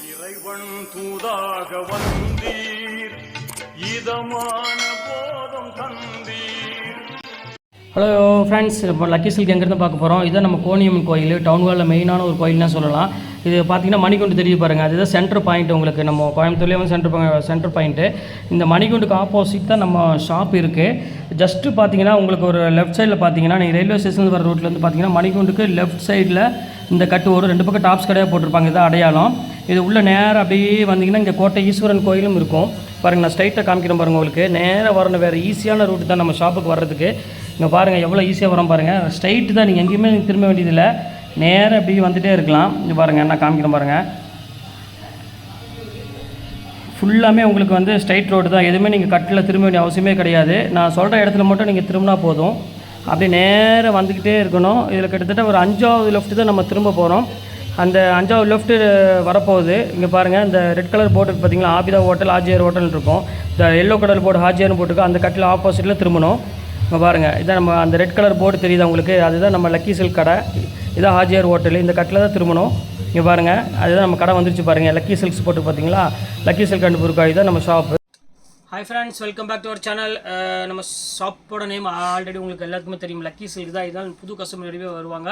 இறைவன் தூதாக வந்தீர் இதமான போதம் தந்தீர். ஹலோ ஃப்ரெண்ட்ஸ், இப்போ லக்கி சில்க் எங்கேருந்து பார்க்க போகிறோம். இதுதான் நம்ம கோணியம்மன் கோயில், டவுன் ஹாலில் மெயினான ஒரு கோயில்னு சொல்லலாம். இது பார்த்திங்கன்னா மணிகுண்டு தெரிய பாருங்கள், அதுதான் சென்டர் பாயிண்ட். உங்களுக்கு நம்ம கோயம்புத்தூர்லேயே வந்து சென்டர் பாயிண்ட்டு. இந்த மணிகுண்டுக்கு ஆப்போசிட் தான் நம்ம ஷாப் இருக்குது. ஜஸ்ட்டு பார்த்தீங்கன்னா உங்களுக்கு ஒரு லெஃப்ட் சைடில் பார்த்தீங்கன்னா நீங்கள் ரயில்வே ஸ்டேஷன் வர ரோட்லேருந்து பார்த்தீங்கன்னா மணிகுண்டுக்கு லெஃப்ட் சைடில் இந்த கட்டு ஒரு 2 பக்கம் டாப்ஸ் கடையாக போட்டிருப்பாங்க. இதான் அடையாளம். இது உள்ள நேராக அப்படியே வந்தீங்கன்னா இங்கே கோட்டை ஈஸ்வரன் கோயிலும் இருக்கும் பாருங்கள். நான் ஸ்ட்ரைட்டாக காமிக்கிறேன் பாருங்கள். உங்களுக்கு நேராக வரணும், வேறு ஈஸியான ரூட்டு தான் நம்ம ஷாப்புக்கு வர்றதுக்கு. இங்கே பாருங்கள் எவ்வளோ ஈஸியாக வரோம் பாருங்கள். ஸ்ட்ரைட்டு தான், நீங்கள் எங்கேயுமே திரும்ப வேண்டியதில்லை, நேராக அப்படியே வந்துகிட்டே இருக்கலாம். இங்கே பாருங்கள், நான் காமிக்கிறேன் பாருங்கள். ஃபுல்லாமே உங்களுக்கு வந்து ஸ்ட்ரைட் ரோடு தான், எதுவுமே நீங்கள் கட்டில் திரும்ப வேண்டிய அவசியமே கிடையாது. நான் சொல்கிற இடத்துல மட்டும் நீங்கள் திரும்பினா போதும். அப்படியே நேராக வந்துக்கிட்டே இருக்கணும். இதில் கிட்டத்தட்ட ஒரு 5வது லெஃப்ட்டு தான் நம்ம திரும்ப போகிறோம். அந்த 5வது லெஃப்ட்டு வரப்போகுது. இங்கே பாருங்கள், இந்த ரெட் கலர் போர்டு பார்த்தீங்களா, ஆபிதா ஹோட்டல் ஹாஜியார் ஹோட்டல் இருக்கும். இந்த எல்லோ கலர் போர்டு ஹாஜியார்னு போட்டுருக்கு, அந்த கட்டில் ஆப்போசிட்டில் திரும்பணும். இங்கே பாருங்கள், இதான் நம்ம அந்த ரெட் கலர் போர்டு தெரியுது உங்களுக்கு, அதுதான் நம்ம லக்கி சில்க் கடை. இதான் ஹாஜியார் ஹோட்டல், இந்த கட்டில் தான் திரும்பணும். இங்கே பாருங்கள், அதுதான் நம்ம கடை வந்துருச்சு பாருங்கள். லக்கி சில்க்ஸ் போட்டு பார்த்தீங்களா, லக்கி சில்க் அண்ட் புர்காய் தான் நம்ம shop. Hi friends, welcome back to our channel. நம்ம ஷாப்போட நேம் ஆல்ரெடி உங்களுக்கு எல்லாத்துக்குமே தெரியும், லக்கி சில்க் தான். இதான் புது கஸ்டமர் நிறையவே வருவாங்க,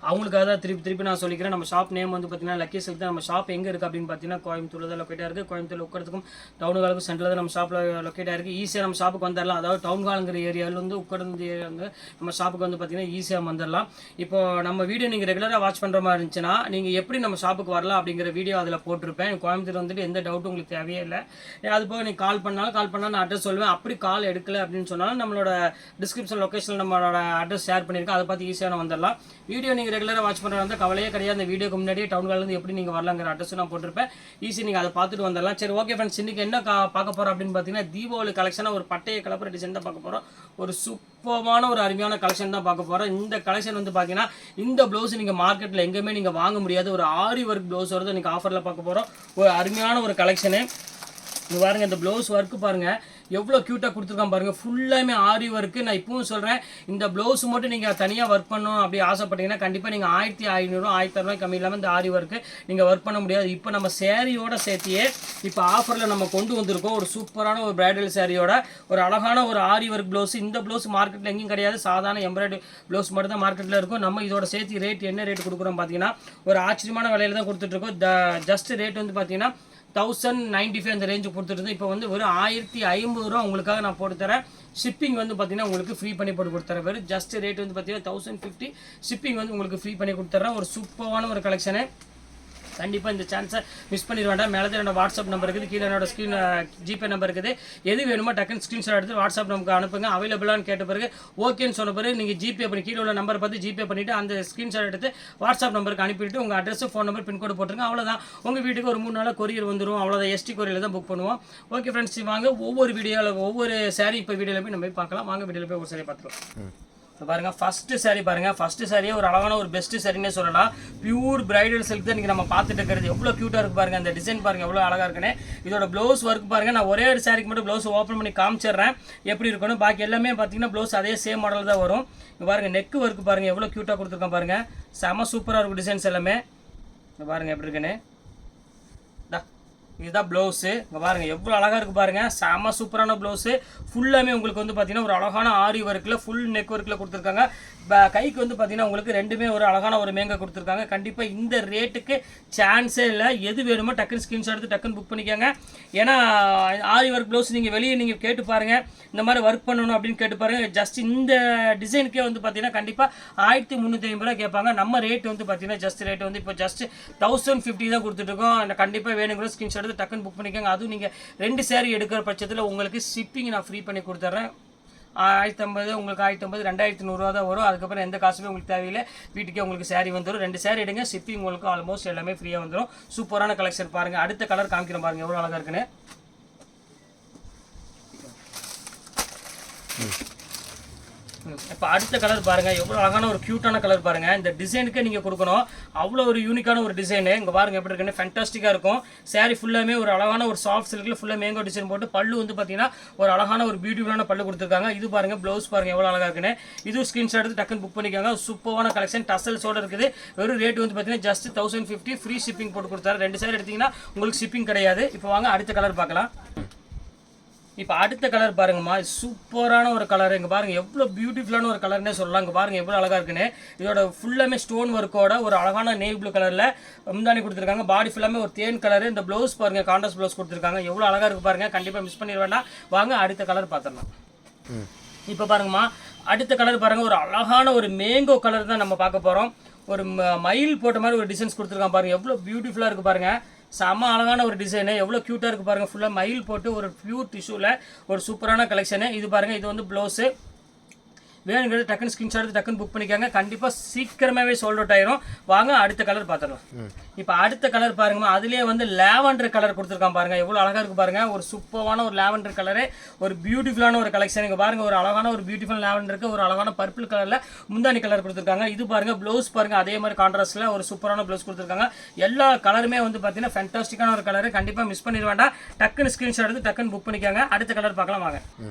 அவங்களுக்காக தான் திருப்பி நான் சொல்லிக்கிறேன். நம்ம ஷாப் நேம் வந்து பார்த்தீங்கன்னா லக்கி சில்க் தான். நம்ம ஷாப் எங்கே இருக்குது அப்படின்னு பார்த்தீங்கன்னா கோயம்புத்தூரில் தான் லொக்கேட்டாக இருக்குது. கோயம்புத்தூர் உட்கறதுக்கும் டவுன் ஹாலுக்கும் சென்டரில் தான் நம்ம ஷாப்பில் லொக்கேட்டாக இருக்குது. ஈஸியாக நம்ம ஷாப்புக்கு வந்துடலாம். அதாவது டவுன் ஹாலுங்கிற ஏரியாவில் வந்து உட்கறது ஏரியா வந்து நம்ம ஷாப்புக்கு வந்து பார்த்தீங்கன்னா ஈஸியாக வந்துடலாம். இப்போ நம்ம வீடியோ நீங்கள் ரெகுலராக வாட்ச் பண்ணுற மாதிரி இருந்துச்சுன்னா நீங்கள் எப்படி நம்ம ஷாப்புக்கு வரலாம் அப்படிங்கிற வீடியோ அதில் போட்டிருப்பேன். கோயம்புத்தூர் வந்துட்டு எந்த டவுட்டும் உங்களுக்கு தேவையே இல்லை. அது போக நீங்கள் கால் பண்ணால் நான் அட்ரஸ் சொல்லுவேன். அப்படி கால் எடுக்கல அப்படின்னு சொன்னாலும் நம்மளோட டிஸ்கிரிப்ஷன் லொக்கேஷனில் நம்மளோட அட்ரஸ் ஷேர் பண்ணியிருக்கேன், அதை பார்த்து ஈஸியாக வந்துடலாம். வீடியோ நீங்கள் ரெகுலராக வாட்ச் பண்ணுறது கவலையே கிடையாது. அந்த வீடியோக்கு முன்னாடியே டவுன் ஹால்லேருந்து எப்படி நீங்கள் வரலாங்கிற அட்ரஸ் நான் போட்டிருப்பேன். ஈஸி நீங்கள் அதை பார்த்துட்டு வந்துடலாம். சரி, ஓகே ஃப்ரெண்ட்ஸ், இன்றைக்கி என்ன பார்க்க போகிறோம் அப்படின்னு பார்த்தீங்கன்னா தீபாவளி கலெக்ஷனாக ஒரு பட்டையை கலப்புற டிசைன் தான் பார்க்க போகிறோம். ஒரு சூப்பரான ஒரு அருமையான கலெக்ஷன் தான் பார்க்க போகிறோம். இந்த கலெக்ஷன் வந்து பார்த்தீங்கன்னா இந்த ப்ளவுஸ் நீங்கள் மார்க்கெட்டில் எங்கேயுமே நீங்கள் வாங்க முடியாது. ஒரு ஆரி ஒர்க் ப்ளவுஸ் வருது இன்றைக்கி ஆஃபரில் பார்க்க போகிறோம். ஒரு அருமையான ஒரு கலெக்ஷனு. இது பாருங்கள், இந்த ப்ளவுஸ் ஒர்க்கு பாருங்கள் எவ்வளோ க்யூட்டாக கொடுத்துருக்கான் பாருங்கள். ஃபுல்லாமே ஆரி ஒர்க்கு. நான் இப்பவும் சொல்கிறேன், இந்த ப்ளவுஸ் மட்டும் நீங்கள் தனியாக ஒர்க் பண்ணணும் அப்படி ஆசைப்பட்டீங்கன்னா கண்டிப்பாக நீங்கள் 1500 1600 கம்மி இல்லாமல் இந்த ஆரி ஒர்க்கு நீங்கள் ஒர்க் பண்ண முடியாது. இப்போ நம்ம சேரீயோட சேர்த்தியே இப்போ ஆஃபரில் நம்ம கொண்டு வந்திருக்கோம். ஒரு சூப்பரான ஒரு பிரைடல் சேரீயோட ஒரு அழகான ஒரு ஆரி ஒர்க் ப்ளவுஸ். இந்த ப்ளவுஸ் மார்க்கெட்டில் எங்கேயும் கிடையாது, சாதாரண எம்ப்ராய்டரி ப்ளவுஸ் மட்டும் தான் மார்க்கெட்டில் இருக்கும். நம்ம இதோட சேர்த்து ரேட் என்ன ரேட் கொடுக்குறோம் பார்த்தீங்கன்னா ஒரு ஆச்சரியமான விலையில் தான் கொடுத்துட்ருக்கோம். ஜஸ்ட் ரேட் வந்து பார்த்தீங்கன்னா 1095 அந்த ரேஞ்சு கொடுத்துட்டு இப்போ வந்து ஒரு 1500 ரூபா உங்களுக்காக நான் போட்டு தரேன். ஷிப்பிங் வந்து பார்த்தீங்கன்னா உங்களுக்கு ஃப்ரீ பண்ணி போட்டு கொடுத்துறேன். வெறும் ஜஸ்ட் ரேட் வந்து பார்த்தீங்கன்னா 1050. ஷிப்பிங் வந்து உங்களுக்கு ஃப்ரீ பண்ணி கொடுத்துட்றேன். ஒரு சூப்பரான ஒரு கலெக்ஷனு. கண்டிப்பாக இந்த சான்ஸை மிஸ் பண்ணிட வேண்டாம். மேலே என்னோட வாட்ஸ்அப் நம்பர் இருக்குது, கீழே என்னோட ஜிபே நம்பர் இருக்குது. எது வேணுமோ டக்குன்னு ஸ்க்ரீன்ஷாட் எடுத்து வாட்ஸ்அப் நமக்கு அனுப்புங்க. அவைலபிளானு கேட்ட பிறகு ஓகேன்னு சொன்ன பிறகு நீங்கள் ஜிபே பண்ணி கீழே உள்ள நம்பரை பார்த்து ஜிபே பண்ணிவிட்டு அந்த ஸ்க்ரீன்ஷாட் எடுத்து வாட்ஸ்அப் நம்பருக்கு அனுப்பிவிட்டு உங்கள் அட்ரஸ், ஃபோன் நம்பர், பின்கோடு போட்டுருங்க. அவ்வளோதான், உங்கள் வீட்டுக்கு ஒரு 3 நாளில் கொரியர் வந்துடும். அவ்வளோதான், எஸ்டி கொரியரில் தான் புக் பண்ணுவோம். ஓகே ஃப்ரெண்ட்ஸ், வாங்க ஒவ்வொரு வீடியோவில் ஒவ்வொரு சாரீ இப்போ வீடியோவில் போய் நம்ம போய் பார்க்கலாம். வாங்க வீடியோவில் போய் ஒரு சாரீ பார்த்துக்கலாம். பாருங்கள், ஃபஸ்ட்டு சாரீ பாருங்கள். ஃபஸ்ட்டு சாரியே ஒரு அழகான ஒரு பெஸ்ட்டு சாரின்னே சொல்லலாம். பியூர் பிரைடல் சில்க் தான் இன்றைக்கி நம்ம பார்த்துட்டு இருக்கிறது. எவ்வளோ க்யூட்டாக இருக்குது பாருங்கள். அந்த டிசைன் பாருங்கள் எவ்வளோ அழகாக இருக்குன்னு. இதோட ப்ளவுஸ் ஒர்க் பாருங்கள். நான் ஒரே ஒரு சாரிக்கு மட்டும் ப்ளவுஸ் ஓப்பன் பண்ணி காமிச்சிடுறேன் எப்படி இருக்கணும். பாக்கி எல்லாமே பார்த்தீங்கன்னா ப்ளவுஸ் அதே சேம் மாடல் தான் வரும். இங்கே பாருங்கள், நெக்கு ஒர்க் பாருங்கள் எவ்வளோ க்யூட்டாக கொடுத்துருக்கோம் பாருங்கள். செம சூப்பராக இருக்கும் டிசைன்ஸ் எல்லாமே. இங்கே பாருங்கள் எப்படி இருக்குன்னு. இதுதான் ப்ளவுஸு. இங்கே பாருங்கள் எவ்வளோ அழகாக இருக்குது பாருங்கள். செம்ம சூப்பரான ப்ளவுஸு. ஃபுல்லாமே உங்களுக்கு வந்து பார்த்தீங்கன்னா ஒரு அழகான ஆரி ஒர்க்கில் ஃபுல் நெக் ஒர்க்கில் கொடுத்துருக்காங்க. கைக்கு வந்து பார்த்தீங்கன்னா உங்களுக்கு ரெண்டுமே ஒரு அழகான ஒரு மேங்க கொடுத்துருக்காங்க. கண்டிப்பாக இந்த ரேட்டுக்கு சான்ஸே இல்லை. எது வேணுமோ டக்குன்னு ஸ்க்ரீன்ஷாட் எடுத்து டக்குன்னு புக் பண்ணிக்கோங்க. ஏன்னா ஆரி ஒர்க் ப்ளவுஸ் நீங்கள் வெளியே நீங்கள் கேட்டு பாருங்கள், இந்த மாதிரி ஒர்க் பண்ணணும் அப்படின்னு கேட்டு பாருங்கள். ஜஸ்ட் இந்த டிசைனுக்கே வந்து பார்த்தீங்கன்னா கண்டிப்பாக 1350 ரூபா கேட்பாங்க. நம்ம ரேட் வந்து பார்த்தீங்கன்னா ஜஸ்ட் ரேட் வந்து இப்போ ஜஸ்ட் 1050 தான் கொடுத்துட்ருக்கோம். கண்டிப்பாக வேணுங்கிற ஸ்க்ரீன்ஷாட் எடுத்து டக்குன்னு புக் பண்ணிக்கோங்க. அதுவும் நீங்கள் 2 சேரீ எடுக்கிற பட்சத்தில் உங்களுக்கு ஷிப்பிங் நான் ஃப்ரீ பண்ணி கொடுத்துட்றேன். 1050 உங்களுக்கு 1050 2100 ரூபா தான் வரும். அதுக்கப்புறம் எந்த காசுமே உங்களுக்கு தேவையில்லை, வீட்டுக்கே உங்களுக்கு சாரீ வந்துடும். 2 சாரீ எடுங்க, ஷிப்பிங் உங்களுக்கு ஆல்மோஸ்ட் எல்லாமே ஃப்ரீயாக வந்துடும். சூப்பரான கலெக்ஷன் பாருங்கள். அடுத்த கலர் காமிக்கிறேன் பாருங்கள் எவ்வளோ அழகாக இருக்குன்னு. இப்போ அடுத்த கலர் பாருங்கள், எவ்வளோ அழகான ஒரு க்யூட்டான கலர் பாருங்கள். இந்த டிசைனுக்கு நீங்கள் கொடுக்கணும், அவ்வளோ ஒரு யூனிக்கான ஒரு டிசைனு. இங்கே பாருங்கள் எப்படி இருக்குன்னு, ஃபேன்டாஸ்டிக்காக இருக்கும். சாரீ ஃபுல்லாமே ஒரு அழகான ஒரு சாஃப்ட் சில்கில் ஃபுல்லாக மேங்கோ டிசைன் போட்டு பல்லு வந்து பார்த்தீங்கன்னா ஒரு அழகான ஒரு பியூட்டிஃபுல்லான பல்லு கொடுத்துருக்காங்க. இது பாருங்கள், ப்ளவுஸ் பாருங்கள் எவ்வளோ அழகாக இருக்குன்னு. இது ஸ்க்ரீன்ஷாட் எடுத்து டக்குன்னு புக் பண்ணிக்காங்க. சூப்பரான கலெக்ஷன், டசல்ஸோடு இருக்குது. வெறும் ரேட் வந்து பார்த்தீங்கன்னா ஜஸ்ட் 1050, ஃப்ரீ ஷிப்பிங் போட்டு கொடுத்தாரு. 2 சாரி எடுத்தீங்கன்னா உங்களுக்கு ஷிப்பிங் கிடையாது. இப்போ வாங்க அடுத்த கலர் பார்க்கலாம். இப்போ அடுத்த கலர் பாருங்கம்மா, சூப்பரான ஒரு கலர். இங்கே பாருங்கள் எவ்வளோ பியூட்டிஃபுல்லான ஒரு கலர்னே சொல்லலாம். இங்கே பாருங்கள் எவ்வளோ அழகாக இருக்குன்னு. இதோட ஃபுல்லாமே ஸ்டோன் ஒர்க்கோட ஒரு அழகான நேவி ப்ளூ கலரில் முந்தானி கொடுத்துருக்காங்க. பாடி ஃபுல்லாமே ஒரு தேன் கலர். இந்த ப்ளவுஸ் பாருங்கள், கான்ட்ராஸ்ட் ப்ளவுஸ் கொடுத்துருக்காங்க. எவ்வளோ அழகாக இருக்குது பாருங்கள். கண்டிப்பாக மிஸ் பண்ணிட வேண்டாம். வாங்க அடுத்த கலர் பார்த்துடலாம். இப்போ பாருங்கம்மா, அடுத்த கலர் பாருங்கள், ஒரு அழகான ஒரு மேங்கோ கலர் தான் நம்ம பார்க்க போகிறோம். ஒரு மயில் போட்ட மாதிரி ஒரு டிசைன்ஸ் கொடுத்துருக்காங்க பாருங்கள். எவ்வளோ பியூட்டிஃபுல்லாக இருக்குது பாருங்கள். செம்ம அழகான ஒரு டிசைனு, எவ்வளோ க்யூட்டாக இருக்குது பாருங்கள். ஃபுல்லாக மயில் போட்டு ஒரு பியூர் டிஷ்யூவில் ஒரு சூப்பரான கலெக்ஷனு. இது பாருங்கள், இது வந்து ப்ளவுஸு. வேணுங்கிறது டக்குன்னு ஸ்க்ரீன்ஷாட் எடுத்து டக்குன்னு புக் பண்ணிக்காங்க. கண்டிப்பாக சீக்கிரமாகவே சோல்ட் அவுட் ஆயிரும். வாங்க அடுத்த கலர் பார்த்துடலாம். இப்போ அடுத்த கலர் பாருங்கம்மா, அதுலேயே வந்து லாவெண்டர் கலர் கொடுத்துருக்கான் பாருங்கள். எவ்வளோ அழகாக இருக்குது பாருங்கள். ஒரு சூப்பரான ஒரு லாவெண்டர் கலரு, ஒரு பியூட்டிஃபுல்லான ஒரு கலெக்ஷன். இங்கே பாருங்கள், ஒரு அழகான ஒரு பியூட்டிஃபுல் லாவெண்டருக்கு ஒரு அழகான பர்பிள் கலரில் முந்தானி கலர் கொடுத்துருக்காங்க. இது பாருங்கள், ப்ளவுஸ் பாருங்கள் அதே மாதிரி கான்ட்ராஸ்ட்டில் ஒரு சூப்பரான ப்ளவுஸ் கொடுத்துருக்காங்க. எல்லா கலருமே வந்து பார்த்தீங்கன்னா ஃபேன்டாஸ்டிக்கான ஒரு கலரு. கண்டிப்பாக மிஸ் பண்ணிட வேண்டாம். டக்குன்னு ஸ்க்ரீன்ஷாட் எடுத்து டக்குன்னு புக் பண்ணிக்காங்க. அடுத்த கலர் பார்க்கலாம் வாங்க.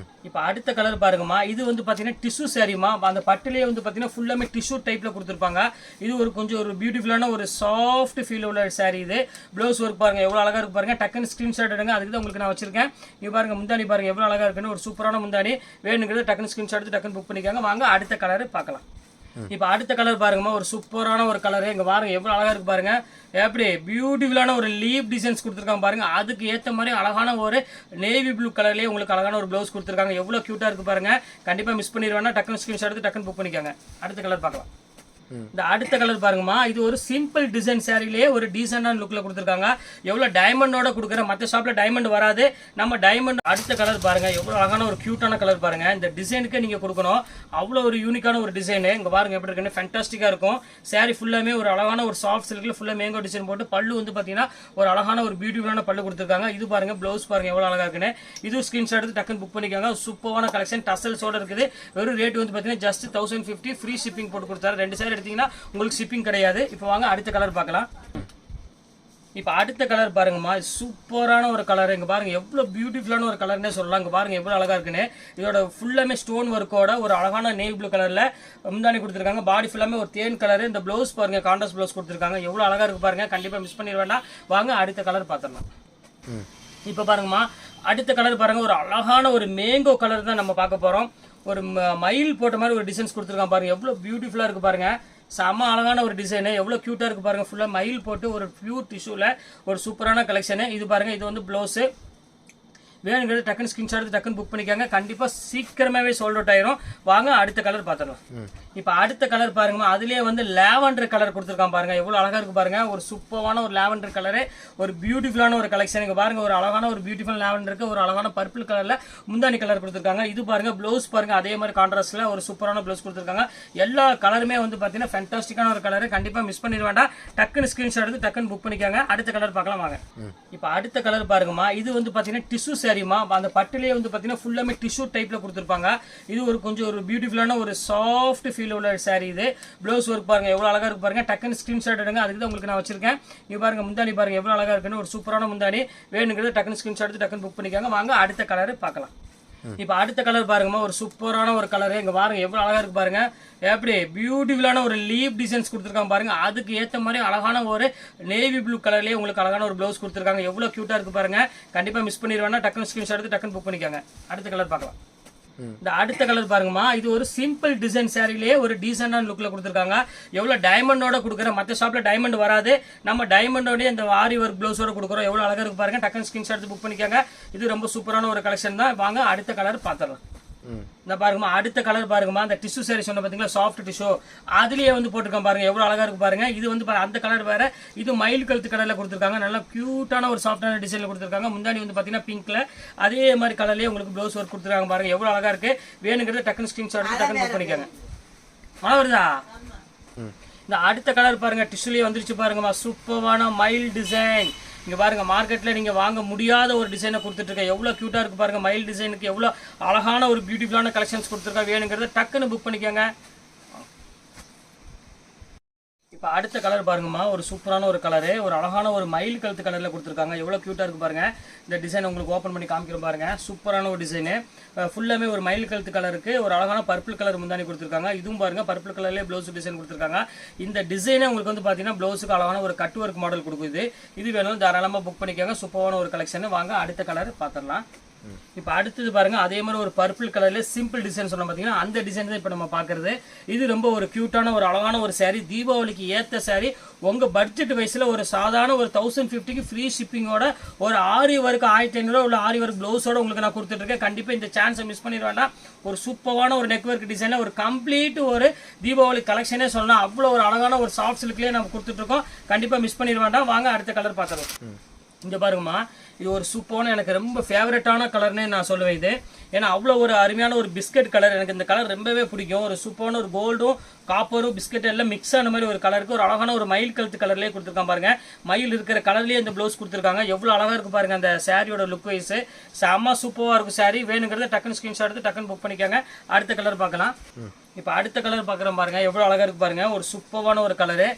இப்போ அடுத்த கலர் பாருங்கம்மா, இது வந்து பார்த்தீங்கன்னா டிஷ்யூ சாரிமா. அந்த பட்டுலேயே வந்து பார்த்தீங்கன்னா ஃபுல்லாமே டிஷ்யூ டைப்பில் கொடுத்துருப்பாங்க. இது ஒரு கொஞ்சம் ஒரு பியூட்டிஃபுல்லான ஒரு சாஃப்ட் ஃபீல் உள்ள சாரி. இது ப்ளவுஸ் ஒர்க் பாருங்கள் எவ்வளோ அழகாக இருக்கு பாருங்கள். டக்குன்னு ஸ்க்ரீன்ஷாட் எடுங்க, அதுக்கு தான் உங்களுக்கு நான் வச்சிருக்கேன். இங்கே பாருங்கள் முந்தானி பாருங்கள் எவ்வளோ அழகாக இருக்குன்னு. ஒரு சூப்பரான முந்தானி. வேணுங்கிறது டக்குன்னு ஸ்க்ரீன்ஷாட் எடுத்து டக்குன்னு புக் பண்ணிக்காங்க. வாங்க அடுத்த கலர் பார்க்கலாம். இப்போ அடுத்த கலர் பாருங்கம்மா, ஒரு சூப்பரான ஒரு கலரு. இங்கே பாருங்கள் எவ்வளோ அழகாக இருக்குது பாருங்கள். எப்படி பியூட்டிஃபுல்லான ஒரு லீப் டிசைன்ஸ் கொடுத்துருக்காங்க பாருங்கள். அதுக்கு ஏற்ற மாதிரி அழகான ஒரு நேவி ப்ளூ கலர்லேயே உங்களுக்கு அழகான ஒரு ப்ளவுஸ் கொடுத்துருக்காங்க. எவ்வளோ க்யூட்டாக இருக்குது பாருங்கள். கண்டிப்பாக மிஸ் பண்ணிடுவேன்னா டக்குன்னு ஸ்க்ரீன்ஷாட் எடுத்து டக்குன்னு புக் பண்ணிக்காங்க. அடுத்த கலர் பார்க்கலாம். இந்த அடுத்த கலர் பாருங்கம்மா, இது ஒரு சிம்பிள் டிசைன் சாரிலேயே ஒரு டீசெண்டான லுக்கில் கொடுத்துருக்காங்க. எவ்வளோ டைமண்டோட கொடுக்குற, மற்ற ஷாப்பில் டைமண்ட் வராது, நம்ம டைமண்ட். அடுத்த கலர் பாருங்கள், எவ்வளோ அழகான ஒரு க்யூட்டான கலர் பாருங்கள். இந்த டிசைனுக்கு நீங்கள் கொடுக்கணும், அவ்வளோ ஒரு யூனிக்கான ஒரு டிசைனு. இங்கே பாருங்கள் எப்படி இருக்குன்னு, ஃபேன்டாஸ்டிக்காக இருக்கும். சாரி ஃபுல்லாமே ஒரு அழகான ஒரு சாஃப்ட் சில்கில் ஃபுல்லாக மேங்கோ டிசைன் போட்டு பல்லு வந்து பார்த்தீங்கன்னா ஒரு அழகான ஒரு பியூட்டிஃபுல்லான பல்லு கொடுத்துருக்காங்க. இது பாருங்கள், ப்ளவுஸ் பாருங்கள் எவ்வளோ அழகாக இருக்குன்னு. இது ஸ்க்ரீன்ஷாட் எடுத்து டக்குன்னு புக் பண்ணிக்காங்க. சூப்பரான கலெக்ஷன், டசல்ஸோடு இருக்குது. வெறும் ரேட் வந்து பார்த்தீங்கன்னா ஜஸ்ட் 1050, ஃப்ரீ ஷிப்பிங் போட்டு கொடுத்தாரு. 2 சாரி எடுத்தீங்கன்னா உங்களுக்கு ஷிப்பிங் கிடையாது. இப்போ வாங்க அடுத்த கலர் பார்க்கலாம். இப்போ அடுத்த கலர் பாருங்கம்மா, சூப்பரான ஒரு கலர். இங்கே பாருங்கள் எவ்வளோ பியூட்டிஃபுல்லான ஒரு கலர்னே சொல்லலாம். இங்கே பாருங்கள் எவ்வளோ அழகாக இருக்குன்னு. இதோட ஃபுல்லாமே ஸ்டோன் ஒர்க்கோட ஒரு அழகான நேவி ப்ளூ கலரில் முந்தானி கொடுத்துருக்காங்க. பாடி ஃபுல்லாமே ஒரு தேன் கலரு. இந்த ப்ளவுஸ் பாருங்கள், கான்ட்ராஸ்ட் ப்ளவுஸ் கொடுத்துருக்காங்க. எவ்வளோ அழகாக இருக்குது பாருங்கள். கண்டிப்பாக மிஸ் பண்ணிட வேண்டாம். வாங்க அடுத்த கலர் பார்த்துடலாம். இப்போ பாருங்கம்மா, அடுத்த கலர் பாருங்கள், ஒரு அழகான ஒரு மேங்கோ கலர் தான் நம்ம பார்க்க போகிறோம். ஒரு மயில் போட்ட மாதிரி ஒரு டிசைன்ஸ் கொடுத்துருக்காங்க பாருங்கள். எவ்வளோ பியூட்டிஃபுல்லாக இருக்குது பாருங்கள். செம்ம அழகான ஒரு டிசைனு, எவ்வளோ க்யூட்டாக இருக்குது பாருங்கள். ஃபுல்லாக மயில் போட்டு ஒரு பியூர் டிஷ்யூவில் ஒரு சூப்பரான கலெக்ஷனு. இது பாருங்கள், இது வந்து ப்ளவுஸு. வேணுங்கிறது டக்குன்னு ஸ்க்ரீன்ஷாட் எடுத்து டக்குன்னு புக் பண்ணிக்காங்க. கண்டிப்பாக சீக்கிரமாகவே சோல்ட் அவுட் ஆயிரும். வாங்க அடுத்த கலர் பார்த்துடலாம். இப்போ அடுத்த கலர் பாருங்கம்மா, அதுலேயே வந்து லாவெண்டர் கலர் கொடுத்துருக்கான் பாருங்கள். எவ்வளோ அழகாக இருக்குது பாருங்கள். ஒரு சூப்பரான ஒரு லாவெண்டர் கலரு, ஒரு பியூட்டிஃபுல்லான ஒரு கலெக்ஷன். இங்கே பாருங்கள், ஒரு அழகான ஒரு பியூட்டிஃபுல் லாவெண்டருக்கு ஒரு அழகான பர்பிள் கலரில் முந்தானி கலர் கொடுத்துருக்காங்க. இது பாருங்கள், ப்ளவுஸ் பாருங்கள் அதே மாதிரி கான்ட்ராஸ்ட்டில் ஒரு சூப்பரான ப்ளவுஸ் கொடுத்துருக்காங்க. எல்லா கலருமே வந்து பார்த்தீங்கன்னா ஃபேன்டாஸ்டிக்கான ஒரு கலரு. கண்டிப்பாக மிஸ் பண்ணிட வேண்டாம். டக்குன்னு ஸ்க்ரீன்ஷாட் எடுத்து டக்குன்னு புக் பண்ணிக்காங்க. அடுத்த கலர் பார்க்கலாம் வாங்க. இப்போ அடுத்த கலர் பாருங்கம்மா, இது வந்து பார்த்தீங்கன்னா டிஷ்யூ சாரிமா. அந்த பட்டுலேயே வந்து பார்த்தீங்கன்னா ஃபுல்லாமே டிஷ்யூ டைப்பில் கொடுத்துருப்பாங்க. இது ஒரு கொஞ்சம் ஒரு பியூட்டிஃபுல்லான ஒரு சாஃப்ட் ஃபீல் உள்ள சாரி. இது ப்ளவுஸ் ஒர்க் பாருங்கள் எவ்வளோ அழகாக இருக்கு பாருங்கள். டக்குன்னு ஸ்க்ரீன்ஷாட் எடுங்க, அதுக்கு தான் உங்களுக்கு நான் வச்சிருக்கேன். இங்கே பாருங்கள் முந்தானி பாருங்கள் எவ்வளோ அழகாக இருக்குன்னு. ஒரு சூப்பரான முந்தானி. வேணுங்கிறது டக்குன்னு ஸ்க்ரீன்ஷாட் எடுத்து டக்குன்னு புக் பண்ணிக்காங்க. வாங்க அடுத்த கலர் பார்க்கலாம். இப்போ அடுத்த கலர் பாருங்கம்மா, ஒரு சூப்பரான ஒரு கலரு. இங்கே பாருங்கள் எவ்வளோ அழகாக இருக்குது பாருங்கள். எப்படி பியூட்டிஃபுல்லான ஒரு லீப் டிசைன்ஸ் கொடுத்துருக்காங்க பாருங்கள். அதுக்கு ஏற்ற மாதிரி அழகான ஒரு நேவி ப்ளூ கலர்லேயே உங்களுக்கு அழகான ஒரு ப்ளவுஸ் கொடுத்துருக்காங்க. எவ்வளோ க்யூட்டாக இருக்குது பாருங்கள். கண்டிப்பாக மிஸ் பண்ணிடுவேன்னா டக்குன்னு ஸ்க்ரீன்ஷாட் எடுத்து டக்குன்னு புக் பண்ணிக்காங்க. அடுத்த கலர் பார்க்கலாம். இந்த அடுத்த கலர் பாருங்கம்மா, இது ஒரு சிம்பிள் டிசைன் சாரிலேயே ஒரு டீசெண்டான லுக்கில் கொடுத்துருக்காங்க. எவ்வளோ டைமண்டோட கொடுக்குற, மற்ற ஷாப்பில் டைமண்ட் வராது, நம்ம டைமண்டோடய இந்த ஆரி ஒர்க் ப்ளவுஸோட கொடுக்குறோம். எவ்வளோ அழகாக இருக்கு பாருங்கள். டக்குன்னு ஸ்க்ரீன்ஷாட் எடுத்து புக் பண்ணிக்காங்க. இது ரொம்ப சூப்பரான ஒரு கலெக்ஷன் தான். வாங்க அடுத்த கலர் பார்த்துடலாம். இந்த பாருங்கம்மா, அடுத்த கலர் பாருங்கம்மா, அந்த டிஷ்யூ சாரி சொன்ன பார்த்தீங்களா, சாஃப்ட் டிஷ்யூ, அதுலேயே வந்து போட்டிருக்கோம் பாருங்க. எவ்வளோ அழகாக இருக்கு பாருங்க. இது வந்து அந்த கலர் வேற, இது மயில் கழுத்து கலரில் கொடுத்துருக்காங்க. நல்லா க்யூட்டான ஒரு சாஃப்டான டிசைனில் கொடுத்துருக்காங்க. முந்தானி வந்து பார்த்தீங்கன்னா பிங்க்ல அதே மாதிரி கலர்லேயே உங்களுக்கு ப்ளவுஸ் ஒர்க் கொடுத்துருக்காங்க பாருங்க. எவ்வளோ அழகாக இருக்கு. வேணுங்கிறத டக்குன்னு ஸ்க்ரீன்ஷாட் எடுத்து டக்குன்னு புக் பண்ணிக்காங்க. மழை வருதா? இந்த அடுத்த கலர் பாருங்கள், டிஷ்யூலேயே வந்துருச்சு பாருங்கம்மா, சூப்பரான மைல் டிசைன். இங்கே பாருங்கள், மார்க்கெட்டில் நீங்கள் வாங்க முடியாத ஒரு டிசைனை கொடுத்துட்ருக்கேன். எவ்வளோ க்யூட்டாக இருக்குது பாருங்கள், மைல் டிசைனுக்கு எவ்வளோ அழகான ஒரு பியூட்டிஃபுல்லான கலெக்ஷன்ஸ் கொடுத்துருக்கா. வேணுங்கிறத டக்குன்னு புக் பண்ணிக்கோங்க. இப்போ அடுத்த கலர் பாருங்கம்மா, ஒரு சூப்பரான ஒரு கலரு, ஒரு அழகான ஒரு மயில் கழுத்து கலரில் கொடுத்துருக்காங்க. எவ்வளோ க்யூட்டாக இருக்குது பாருங்கள். இந்த டிசைன் உங்களுக்கு ஓப்பன் பண்ணி காமிக்கிறோம் பாருங்கள். சூப்பரான ஒரு டிசைனு, ஃபுல்லாமே ஒரு மயில் கழுத்து கலருக்கு ஒரு அழகான பர்பிள் கலர் முந்தானி கொடுத்துருக்காங்க. இதுவும் பாருங்கள் பர்பிள் கலர்லேயே ப்ளவுஸ் டிசைன் கொடுத்துருக்காங்க. இந்த டிசைனே உங்களுக்கு வந்து பார்த்தீங்கன்னா ப்ளவுஸுக்கு அழகான ஒரு கட் ஒர்க் மாடல் கொடுக்குது. இது வேணும் தாராளமாக புக் பண்ணிக்கோங்க. சூப்பரான ஒரு கலெக்ஷன். வாங்க அடுத்த கலர் பார்த்துடலாம். இப்போ அடுத்தது பாருங்க, அதே மாதிரி ஒரு பர்பிள் கலர்ல சிம்பிள் டிசைன் சொன்ன பார்த்தீங்கன்னா அந்த டிசைன் தான் இப்போ நம்ம பார்க்கறது. இது ரொம்ப ஒரு கியூட்டான ஒரு அழகான ஒரு saree, தீபாவளிக்கு ஏற்ற saree. உங்க பட்ஜெட் வயசுல ஒரு சாதாரண ஒரு 1050க்கு ஃப்ரீ ஷிப்பிங்கோட ஒரு ஆரி ஒர்க் 1500 உள்ள ஆரி ஒர்க் ப்ளவுஸோட உங்களுக்கு நான் கொடுத்துட்டு இருக்கேன். கண்டிப்பா இந்த சான்ஸை மிஸ் பண்ணிட வேண்டாம். ஒரு சூப்பரான ஒரு நெட்வொர்க் டிசைன்ல ஒரு கம்ப்ளீட் ஒரு தீபாவளி கலெக்ஷனே சொல்லலாம். அவ்வளோ ஒரு அழகான ஒரு சாஃப்ட் சில்க்லேயே நம்ம கொடுத்துட்டு இருக்கோம். கண்டிப்பா மிஸ் பண்ணிட வேண்டாம். வாங்க அடுத்த கலர் பார்த்துருவோம். இங்கே பாருங்கம்மா, இது ஒரு சூப்பரான எனக்கு ரொம்ப ஃபேவரட்டான கலர்னே நான் சொல்லுவேன் இது. ஏன்னா அவ்வளோ ஒரு அருமையான ஒரு பிஸ்கட் கலர். எனக்கு இந்த கலர் ரொம்பவே பிடிக்கும். ஒரு சூப்பரான ஒரு கோல்டும் காப்பரும் பிஸ்கட் எல்லாம் மிக்ஸ் ஆன மாதிரி ஒரு கலருக்கு ஒரு அழகான ஒரு மயில் கழுத்து கலர்லேயே கொடுத்துருக்காங்க பாருங்க. மயில் இருக்கிற கலர்லேயே இந்த ப்ளவுஸ் கொடுத்துருக்காங்க. எவ்வளோ அழகாக இருக்குது பாருங்க அந்த சாரியோட லுக் வைஸ். செம்ம சூப்பராக இருக்கும் சாரி. வேணுங்கிறத டக்குன்னு ஸ்கிரீன்ஷாட் எடுத்து டக்குன்னு புக் பண்ணிக்கோங்க. அடுத்த கலர் பார்க்கலாம். இப்போ அடுத்த கலர் பார்க்குறோம் பாருங்க, எவ்வளோ அழகாக இருக்குது பாருங்க. ஒரு சூப்பரான ஒரு கலரு.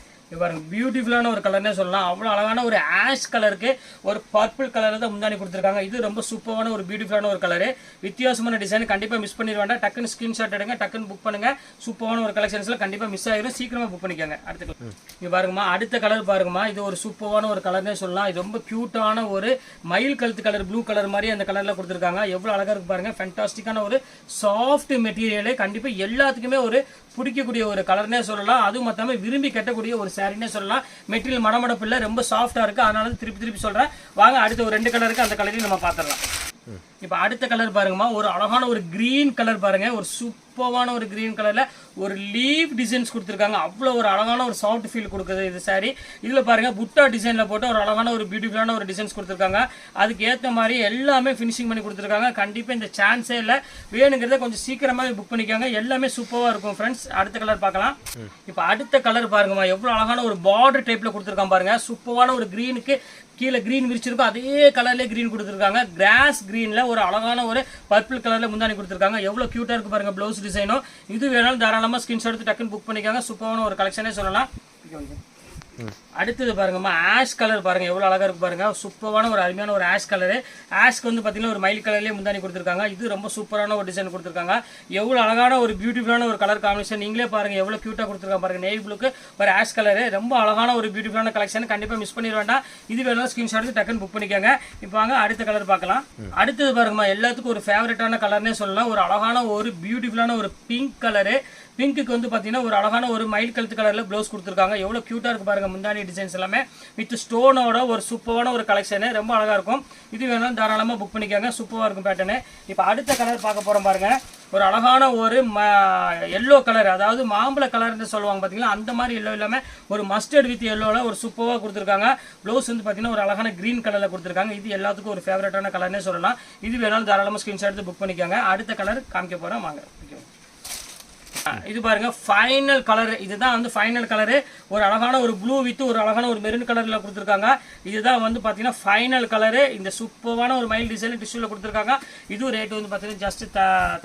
பாருங்க, பியூட்டிஃபுல்லான ஒரு கலர்னே சொல்லலாம். அவ்வளோ அழகான ஒரு ஆஷ் கலருக்கு ஒரு பர்பிள் கலர் தான் முந்தானி கொடுத்துருக்காங்க. இது ரொம்ப சூப்பரான ஒரு பியூட்டிஃபுல்லான ஒரு கலரு, வித்தியாசமான டிசைன். கண்டிப்பாக மிஸ் பண்ணிட வேண்டாம். டக்குன்னு ஸ்கிரீன்ஷாட் எடுங்க, டக்குன்னு புக் பண்ணுங்க. சூப்பரான ஒரு கலெக்ஷன்ஸ்ல கண்டிப்பாக மிஸ் ஆகிடும். சீக்கிரமா புக் பண்ணிக்கோங்க. அடுத்த கலர் இங்க பாருங்கம்மா, அடுத்த கலர் பாருங்கம்மா. இது ஒரு சூப்பரான ஒரு கலர்னே சொல்லலாம். இது ரொம்ப கியூட்டான ஒரு மயில் கழுத்து கலர், ப்ளூ கலர் மாதிரி அந்த கலர்ல கொடுத்துருக்காங்க. எவ்வளோ அழகா இருக்கு பாருங்க. ஃபேண்டாஸ்டிக்கான ஒரு சாஃப்ட் மெட்டீரியல். கண்டிப்பாக எல்லாத்துக்குமே ஒரு பிடிக்கக்கூடிய ஒரு கலர்னே சொல்லலாம். அதுவும் மொத்தமே விரும்பி கட்டக்கூடிய ஒரு சாரினே சொல்லலாம். மெட்டீரியல் மடமடப்பு இல்லை, ரொம்ப சாஃப்டா இருக்கு. அதனால திருப்பி சொல்றேன். வாங்க அடுத்த ஒரு 2 கலர் இருக்கு, அந்த கலரையும் நம்ம பார்த்துடலாம். இப்போ அடுத்த கலர் பாருங்கம்மா, ஒரு அழகான ஒரு கிரீன் கலர் பாருங்க. ஒரு சூப்பரான ஒரு கிரீன் கலர்ல ஒரு லீவ் டிசைன்ஸ் கொடுத்துருக்காங்க. அவ்வளோ ஒரு அழகான ஒரு சாஃப்ட் ஃபீல் கொடுக்குது இது சாரி. இதுல பாருங்க புட்டா டிசைன்ல போட்டு ஒரு அழகான ஒரு பியூட்டிஃபுல்லான ஒரு டிசைன்ஸ் கொடுத்துருக்காங்க. அதுக்கு ஏற்ற மாதிரி எல்லாமே ஃபினிஷிங் பண்ணி கொடுத்துருக்காங்க. கண்டிப்பா இந்த சான்ஸே இல்லை. வேணுங்கிறத கொஞ்சம் சீக்கிரமாவே புக் பண்ணிக்காங்க. எல்லாமே சூப்பரா இருக்கும் ஃப்ரெண்ட்ஸ். அடுத்த கலர் பார்க்கலாம். இப்போ அடுத்த கலர் பாருங்கம்மா, எவ்வளோ அழகான ஒரு பார்டர் டைப்ல கொடுத்துருக்காங்க பாருங்க. சூப்பரான ஒரு கிரீனுக்கு கீழே கிரீன் விரிச்சிருக்கும், அதே கலர்லேயே கிரீன் கொடுத்துருக்காங்க. கிராஸ் கிரீன்ல ஒரு அழகான ஒரு பர்பிள் கலர்ல முந்தானி கொடுத்துருக்காங்க. எவ்வளோ கியூட்டா இருக்கு பாருங்க ப்ளவுஸ் டிசைனும். இது வேணாலும் தாராளமா ஸ்கிரீன்ஷாட் எடுத்து டக்குன்னு புக் பண்ணிக்காங்க. சூப்பரான ஒரு கலெக்ஷனே சொல்லலாம். அடுத்தது பாருங்கம்மா, ஆஷ் கலர் பாருங்க. எவ்வளவு அழகா இருக்கு பாருங்க. சூப்பரான ஒரு அருமையான ஒரு ஆஷ் கலரு. ஆஷ்க்கு வந்து பாத்தீங்கன்னா ஒரு மயில் கலர்லயே முந்தானி கொடுத்துருக்காங்க. இது ரொம்ப சூப்பரான ஒரு டிசைன் கொடுத்துருக்காங்க. எவ்வளவு அழகான ஒரு பியூட்டிஃபுல்லான ஒரு கலர் காம்பினேஷன். நீங்களே பாருங்க எவ்வளவு கியூட்டா கொடுத்துருக்காங்க பாருங்க. நேவி ப்ளூக்கு ஒரு ஆஷ் கலரு. ரொம்ப அழகான ஒரு பியூட்டிஃபுல்லான கலெக்ஷன். கண்டிப்பா மிஸ் பண்ணிட வேண்டாம். இது வேணாலும் ஸ்கிரீன்ஷாட் எடுத்து டக்குன்னு புக் பண்ணிக்கோங்க. இப்போ வாங்க அடுத்த கலர் பார்க்கலாம். அடுத்தது பாருங்கம்மா, எல்லாத்துக்கும் ஒரு ஃபேவரட்டான கலர்னே சொல்லலாம். ஒரு அழகான ஒரு பியூட்டிஃபுல்லான ஒரு பிங்க் கலரு. பிங்க்குக்கு வந்து பார்த்தீங்கன்னா ஒரு அழகான ஒரு மயில் கழுத்து கலரில் ப்ளவுஸ் கொடுத்துருக்காங்க. எவ்வளோ க்யூட்டாக இருக்குது பாருங்கள். முந்தானி டிசைன்ஸ் எல்லாமே வித் ஸ்டோனோட ஒரு சூப்பரான ஒரு கலெக்ஷனு. ரொம்ப அழகாக இருக்கும். இது வேணாலும் தாராளமாக புக் பண்ணிக்காங்க. சூப்பராக இருக்கும் பேட்டர்னு. இப்போ அடுத்த கலர் பார்க்க போகிறோம் பாருங்கள். ஒரு அழகான ஒரு எல்லோ கலர், அதாவது மாம்பழ கலர்னு சொல்லுவாங்க பார்த்தீங்களா, அந்த மாதிரி எல்லோ இல்லாமல் ஒரு மஸ்டர்ட் வித் எல்லோவில் ஒரு சூப்பராக கொடுத்துருக்காங்க. ப்ளவுஸ் வந்து பார்த்தீங்கன்னா ஒரு அழகான க்ரீன் கலரில் கொடுத்துருக்காங்க. இது எல்லாத்துக்கும் ஒரு ஃபேவரட்டான கலர்னே சொல்லலாம். இது வேணாலும் தாராளமாக ஸ்க்ரீன்ஷாட் எடுத்து புக் பண்ணிக்காங்க. அடுத்த கலர் காமிக்க போகிறோம் வாங்க. இது பாருங்க ஃபைனல் கலர். இதுதான் வந்து ஃபைனல் கலரு. ஒரு அழகான ஒரு ப்ளூ வித் ஒரு அழகான ஒரு மெரூன் கலர்ல கொடுத்துருக்காங்க. இதுதான் வந்து பாத்தீங்கன்னா ஃபைனல் கலரு. இந்த சூப்பரான ஒரு மயில் டிசைன் டிஷ்யூல கொடுத்துருக்காங்க. இது ரேட் வந்து பாத்தீங்கன்னா ஜஸ்ட்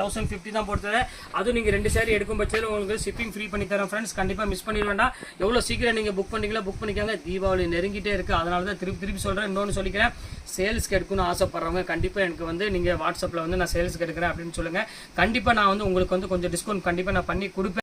1050 தான் போடுறது. அதுவும் நீங்க 2 சாரி எடுக்கும் பட்சத்தில் உங்களுக்கு ஷிப்பிங் ஃப்ரீ பண்ணி தரேன் ஃப்ரெண்ட்ஸ். கண்டிப்பா மிஸ் பண்ணிட வேண்டாம். எவ்வளவு சீக்கிரம் நீங்க புக் பண்ணீங்களா புக் பண்ணிக்காங்க. தீபாவளி நெருங்கிட்டே இருக்கு. அதனால தான் திருப்பி சொல்றேன். இன்னொன்று சொல்லிக்கிறேன், சேல்ஸ்க்கு எடுக்கணும்னு ஆசைப்படுறவங்க கண்டிப்பா எனக்கு வந்து நீங்க வாட்ஸ்அப்ல வந்து நான் சேல்ஸ்க்கு எடுக்கிறேன் அப்படின்னு சொல்லுங்க. கண்டிப்பா நான் வந்து உங்களுக்கு வந்து கொஞ்சம் டிஸ்கவுண்ட் கண்டிப்பா நான் பண்ணி கொடுப்பேன்.